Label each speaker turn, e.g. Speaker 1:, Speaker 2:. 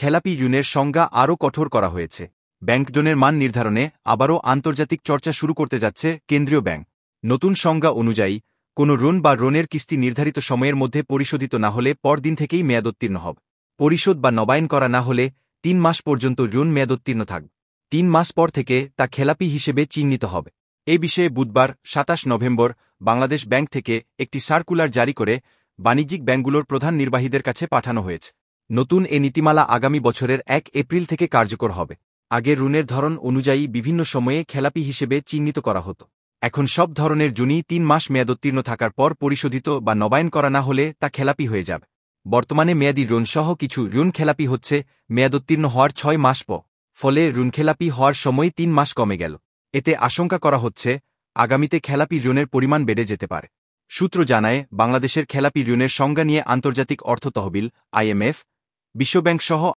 Speaker 1: খেলাপি ঋণের সংজ্ঞা আরও কঠোর করা হয়েছে। ব্যাংক ঋণের মান নির্ধারণে আবারও আন্তর্জাতিক চর্চা শুরু করতে যাচ্ছে কেন্দ্রীয় ব্যাংক। নতুন সংজ্ঞা অনুযায়ী কোনো ঋণ বা ঋণের কিস্তি নির্ধারিত সময়ের মধ্যে পরিশোধিত না হলে পরদিন থেকেই মেয়াদোত্তীর্ণ হবে। পরিশোধ বা নবায়ন করা না হলে 3 মাস পর্যন্ত ঋণ মেয়াদোত্তীর্ণ থাকবে। 3 মাস পর থেকে তা খেলাপি হিসেবে চিহ্নিত হবে। এ বিষয়ে বুধবার 27 নভেম্বর বাংলাদেশ ব্যাংক থেকে একটি সার্কুলার জারি করে বাণিজ্যিক ব্যাংকগুলোর প্রধান নির্বাহীদের কাছে পাঠানো হয়েছে। নতুন এ নীতিমালা আগামী বছরের 1 এপ্রিল থেকে কার্যকর হবে। আগের ঋণের ধরন অনুযায়ী বিভিন্ন সময়ে খেলাপি হিসেবে চিহ্নিত করা হতো। এখন সব ধরনের ঋণই 3 মাস মেয়াদোত্তীর্ণ থাকার পর পরিশোধিত বা নবায়ন করা না হলে তা খেলাপি হয়ে যাবে। বর্তমানে মেয়াদি ঋণসহ কিছু ঋণ খেলাপি হচ্ছে মেয়াদোত্তীর্ণ হওয়ার 6 মাস পর। ফলে ঋণখেলাপি হওয়ার সময় 3 মাস কমে গেল। এতে আশঙ্কা করা হচ্ছে আগামীতে খেলাপি ঋণের পরিমাণ বেড়ে যেতে পারে। সূত্র জানায়, বাংলাদেশের খেলাপি ঋণের সংজ্ঞা নিয়ে আন্তর্জাতিক অর্থ তহবিল, IMF, বিশ্বব্যাংক সহ